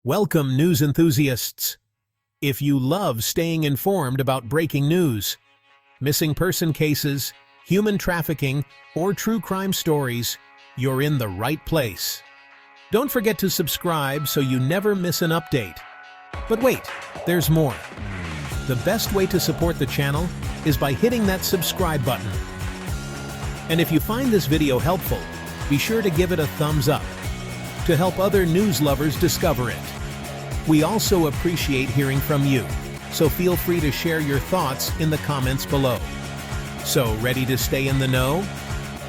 Welcome, news enthusiasts. If you love staying informed about breaking news, missing person cases, human trafficking, or true crime stories, you're in the right place. Don't forget to subscribe so you never miss an update. But wait, there's more. The best way to support the channel is by hitting that subscribe button. And if you find this video helpful, be sure to give it a thumbs up to help other news lovers discover it. We also appreciate hearing from you, so feel free to share your thoughts in the comments below. So, ready to stay in the know?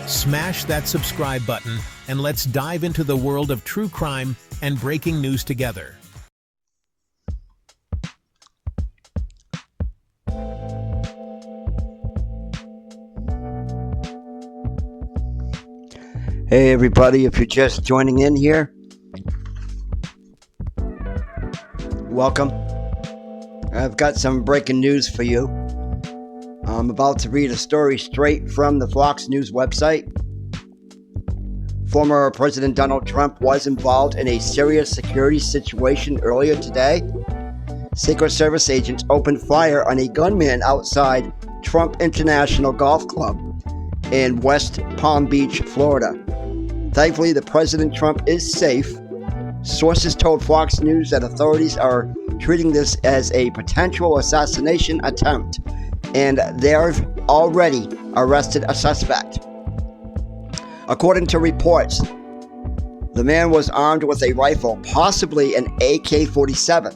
Smash that subscribe button and let's dive into the world of true crime and breaking news together. Hey everybody, if you're just joining in here, welcome. I've got some breaking news for you. I'm about to read a story straight from the Fox News website. Former President Donald Trump was involved in a serious security situation earlier today. Secret Service agents opened fire on a gunman outside Trump International Golf Club in West Palm Beach, Florida. Thankfully, the President Trump is safe. Sources told Fox News that authorities are treating this as a potential assassination attempt, and they've already arrested a suspect. According to reports, the man was armed with a rifle, possibly an AK-47.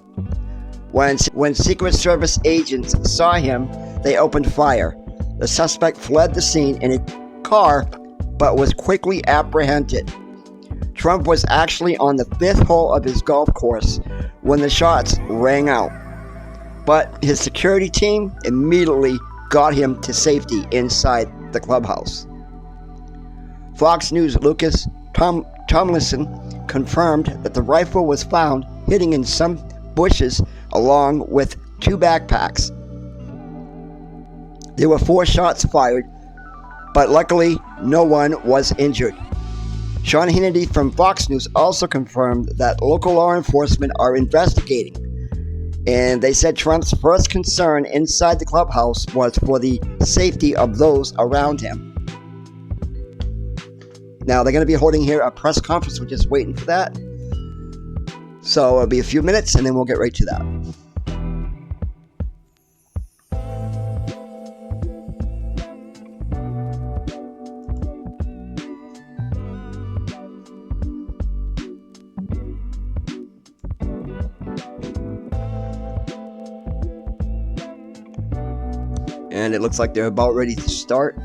When Secret Service agents saw him, they opened fire. The suspect fled the scene in a car, but was quickly apprehended. Trump was actually on the fifth hole of his golf course when the shots rang out, but his security team immediately got him to safety inside the clubhouse. Fox News' Lucas Tomlinson confirmed that the rifle was found hidden in some bushes along with two backpacks. There were 4 shots fired, but luckily no one was injured. Sean Hannity from Fox News also confirmed that local law enforcement are investigating, and they said Trump's first concern inside the clubhouse was for the safety of those around him. Now they're going to be holding here a press conference. We're just waiting for that. So it'll be a few minutes and then we'll get right to that. And it looks like they're about ready to start.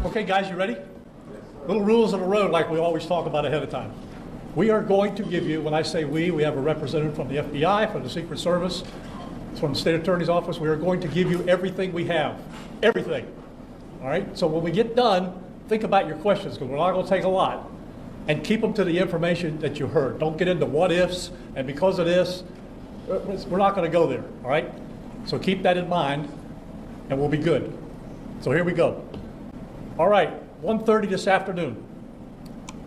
Okay, guys, you ready? Little rules of the road like we always talk about ahead of time. We are going to give you, when I say we have a representative from the FBI, from the Secret Service, from the State Attorney's Office. We are going to give you everything we have. Everything. All right? So when we get done, think about your questions, because we're not going to take a lot. And keep them to the information that you heard. Don't get into what ifs, and because of this, we're not going to go there. All right? So keep that in mind, and we'll be good. So here we go. All right, 1:30 this afternoon.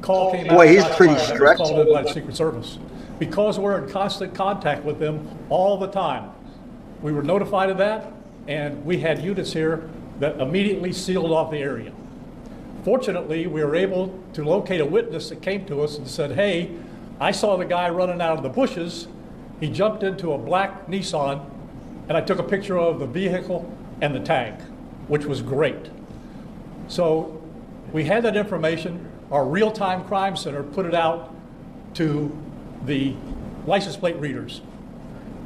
Call came out. Boy, he's pretty strict. Called in by the Secret Service. Because we're in constant contact with them all the time. We were notified of that, and we had units here that immediately sealed off the area. Fortunately, we were able to locate a witness that came to us and said, hey, I saw the guy running out of the bushes. He jumped into a black Nissan, and I took a picture of the vehicle and the tag, which was great. So we had that information. Our real-time crime center put it out to the license plate readers.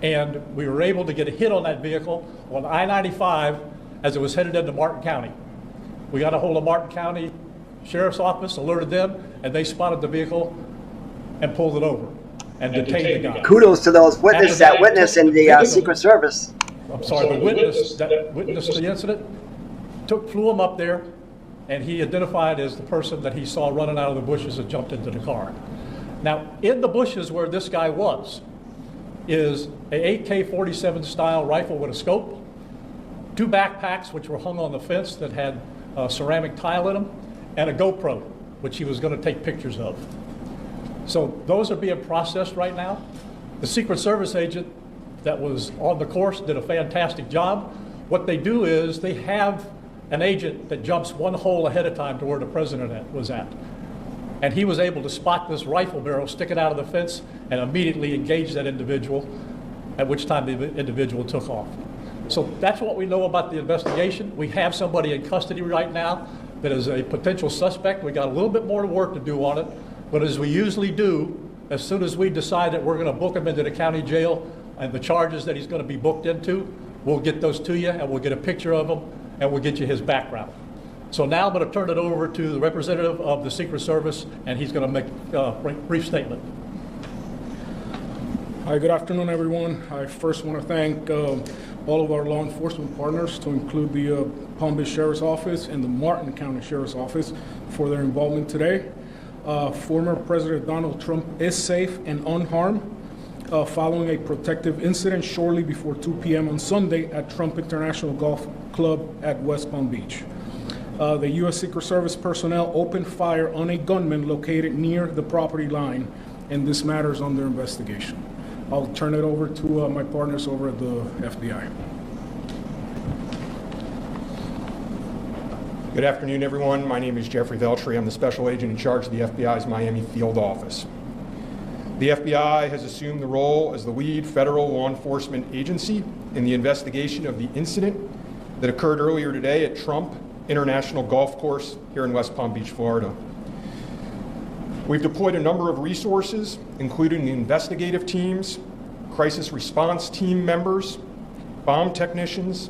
And we were able to get a hit on that vehicle on I-95 as it was headed into Martin County. We got a hold of Martin County Sheriff's Office, alerted them, and they spotted the vehicle and pulled it over and detained the guy. Kudos to those witnesses, that witness in the Secret Service. I'm sorry, the witness that witnessed the incident flew him up there, and he identified as the person that he saw running out of the bushes and jumped into the car. Now, in the bushes where this guy was is a AK-47 style rifle with a scope, 2 backpacks which were hung on the fence that had ceramic tile in them, and a GoPro, which he was going to take pictures of. So those are being processed right now. The Secret Service agent that was on the course did a fantastic job. What they do is they have an agent that jumps 1 hole ahead of time to where the president was at. And he was able to spot this rifle barrel sticking out of the fence and immediately engage that individual, at which time the individual took off. So that's what we know about the investigation. We have somebody in custody right now that is a potential suspect. We got a little bit more work to do on it, but as we usually do, as soon as we decide that we're going to book him into the county jail and the charges that he's going to be booked into, we'll get those to you and we'll get a picture of him and we'll get you his background. So now I'm going to turn it over to the representative of the Secret Service, and he's going to make a brief statement. Hi, good afternoon, everyone. I first want to thank all of our law enforcement partners, to include the Palm Beach Sheriff's Office and the Martin County Sheriff's Office, for their involvement today. Former President Donald Trump is safe and unharmed following a protective incident shortly before 2 p.m. on Sunday at Trump International Golf Club at West Palm Beach. The U.S. Secret Service personnel opened fire on a gunman located near the property line, and this matter is under investigation. I'll turn it over to my partners over at the FBI. Good afternoon, everyone. My name is Jeffrey Veltri. I'm the special agent in charge of the FBI's Miami field office. The FBI has assumed the role as the lead federal law enforcement agency in the investigation of the incident that occurred earlier today at Trump International Golf Course here in West Palm Beach, Florida. We've deployed a number of resources, including the investigative teams, crisis response team members, bomb technicians,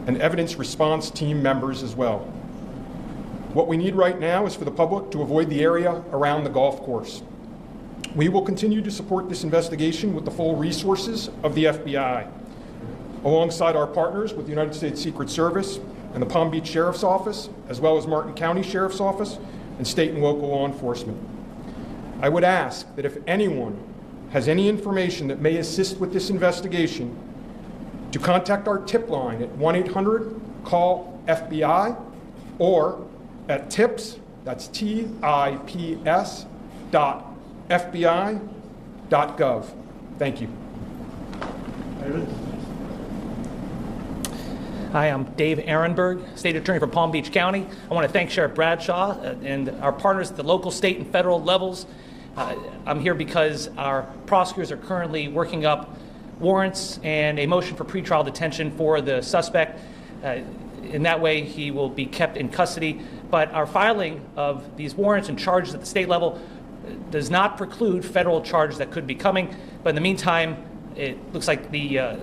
and evidence response team members as well. What we need right now is for the public to avoid the area around the golf course. We will continue to support this investigation with the full resources of the FBI, alongside our partners with the United States Secret Service and the Palm Beach Sheriff's Office, as well as Martin County Sheriff's Office and state and local law enforcement. I would ask that if anyone has any information that may assist with this investigation, to contact our tip line at 1-800-CALL-FBI or at tips, that's TIPS, FBI.gov. Thank you. David? Hi, I'm Dave Ehrenberg, State Attorney for Palm Beach County. I want to thank Sheriff Bradshaw and our partners at the local, state, and federal levels. I'm here because our prosecutors are currently working up warrants and a motion for pretrial detention for the suspect. In that way, he will be kept in custody. But our filing of these warrants and charges at the state level does not preclude federal charges that could be coming. But in the meantime, it looks like the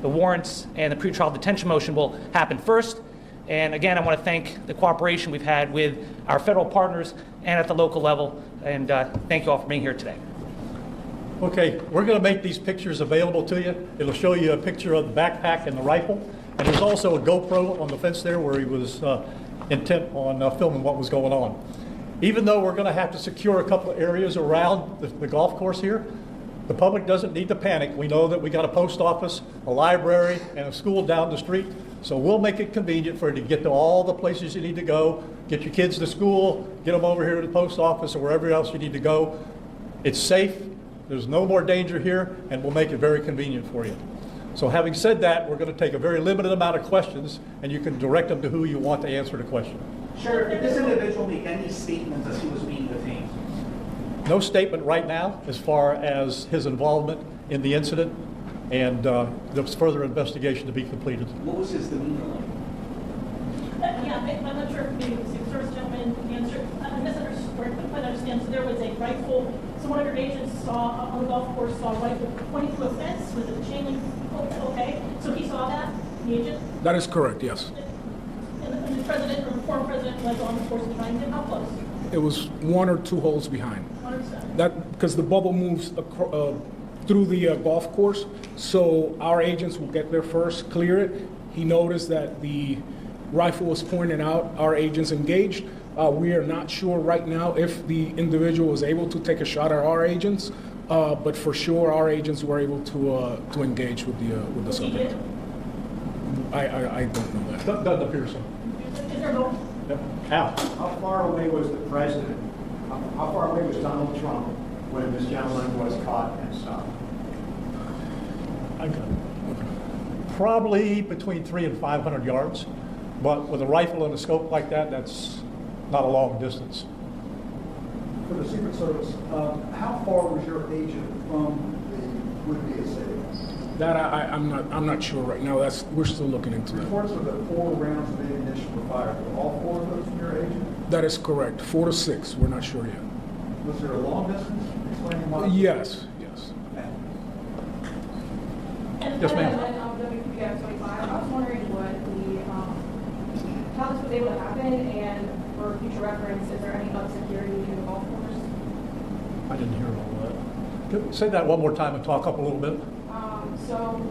warrants and the pretrial detention motion will happen first. And again, I want to thank the cooperation we've had with our federal partners and at the local level. And thank you all for being here today. Okay, we're going to make these pictures available to you. It'll show you a picture of the backpack and the rifle. And there's also a GoPro on the fence there where he was intent on filming what was going on. Even though we're going to have to secure a couple of areas around the golf course here, the public doesn't need to panic. We know that we got a post office, a library, and a school down the street. So we'll make it convenient for you to get to all the places you need to go, get your kids to school, get them over here to the post office or wherever else you need to go. It's safe. There's no more danger here, and we'll make it very convenient for you. So having said that, we're going to take a very limited amount of questions, and you can direct them to who you want to answer the question. Sure. Did this individual make any statements as he was being detained? No statement right now as far as his involvement in the incident, and there's further investigation to be completed. What was his demeanor like? Yeah, I'm not sure if the Secret Service gentleman answered. I misunderstood, or couldn't quite understand. So there was a rifle. So one of your agents saw on the golf course saw a rifle pointing to a fence with a chain link. Okay, so he saw that, the agent. That is correct, yes. And the president or the former president was on the course behind him. How close? It was 1 or 2 holes behind. 100%. That because the bubble moves through the golf course, so our agents will get there first, clear it. He noticed that the rifle was pointed out, our agents engaged. We are not sure right now if the individual was able to take a shot at our agents, but for sure our agents were able to engage with the subject. I don't know that. Doesn't appear so. Is there no? Yep. Al? How far away was the president? How far away was Donald Trump when this gentleman was caught and stopped? Probably between 300 and 500 yards, but with a rifle and a scope like that, that's not a long distance. For the Secret Service, how far was your agent from the would-be assailant? That I'm not sure right now. We're still looking into that. Reports of the 4 rounds of ammunition were fired. Were all 4 of those from your agent? That is correct. 4 to 6. We're not sure yet. Was there a long distance? Explaining why? Yes. Yes, ma'am. I was wondering how this was able to happen, and for future reference, is there any other security in the golf course? I didn't hear all that. Say that one more time and talk up a little bit. So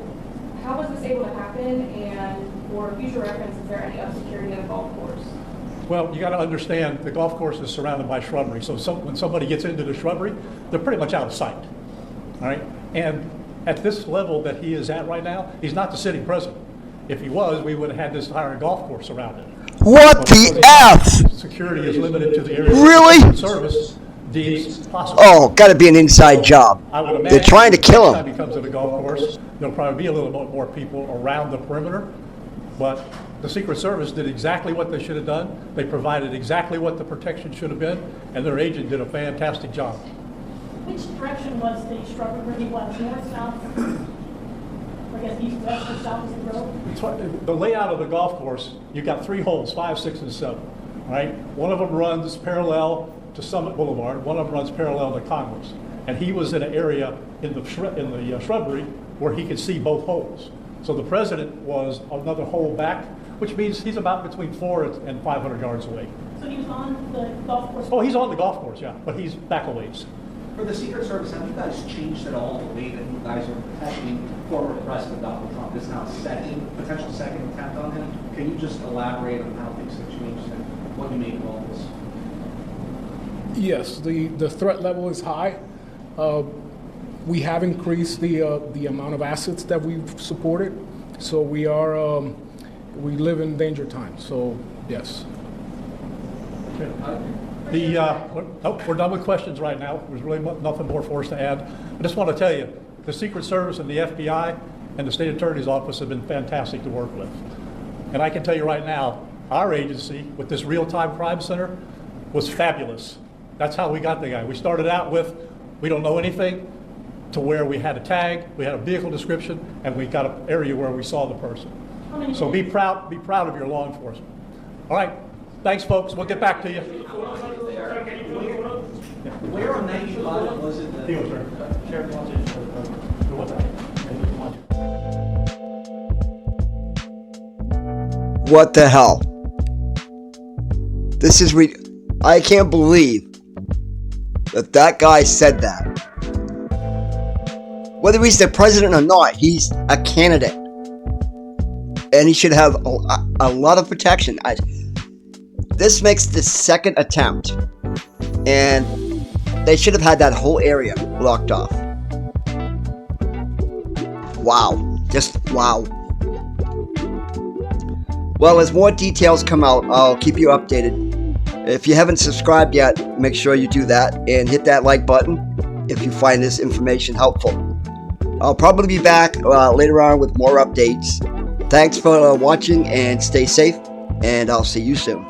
how was this able to happen, and for future reference, is there any other security in the golf course? Well, you got to understand the golf course is surrounded by shrubbery, so when somebody gets into the shrubbery, they're pretty much out of sight. All right, and at this level that he is at right now, he's not the sitting president. If he was, we would have had this entire golf course surrounded. What the F? Security is limited to the area. Really? The service deems possible. Oh, gotta be an inside job. I would imagine They're trying to kill next time him. he comes to the golf course, there'll probably be a little bit more people around the perimeter, but the Secret Service did exactly what they should have done. They provided exactly what the protection should have been, and their agent did a fantastic job. Which direction was the shrubbery? Were you what, north, south? I guess east, west, or south is the road? The layout of the golf course, you've got 3 holes, 5, 6, and 7. All right, one of them runs parallel to Summit Boulevard. One of them runs parallel to Congress. And he was in an area in the shrubbery where he could see both holes. So the president was another hole back, which means he's about between 400 and 500 yards away. So he was on the golf course? Oh, he's on the golf course, yeah, but he's back a ways. For the Secret Service, have you guys changed at all the way that you guys are protecting former President Donald Trump? This is now potential second attempt on him. Can you just elaborate on how things have changed and what you make of all this? Yes, the threat level is high. We have increased the amount of assets that we've supported, so we live in danger times. So yes. We're done with questions right now. There's really nothing more for us to add. I just want to tell you, the Secret Service and the FBI and the State Attorney's Office have been fantastic to work with. And I can tell you right now, our agency with this real-time crime center was fabulous. That's how we got the guy. We started out with, we don't know anything, to where we had a tag, we had a vehicle description, and we got an area where we saw the person. So be proud of your law enforcement. All right, thanks folks, we'll get back to you. Where on 95 was it that... Sheriff wants What the hell? This is I can't believe that guy said that. Whether he's the president or not, he's a candidate. And he should have a lot of protection. This makes the second attempt. And they should have had that whole area blocked off. Wow. Just wow. Well, as more details come out, I'll keep you updated. If you haven't subscribed yet, make sure you do that and hit that like button if you find this information helpful. I'll probably be back later on with more updates. Thanks for watching and stay safe, and I'll see you soon.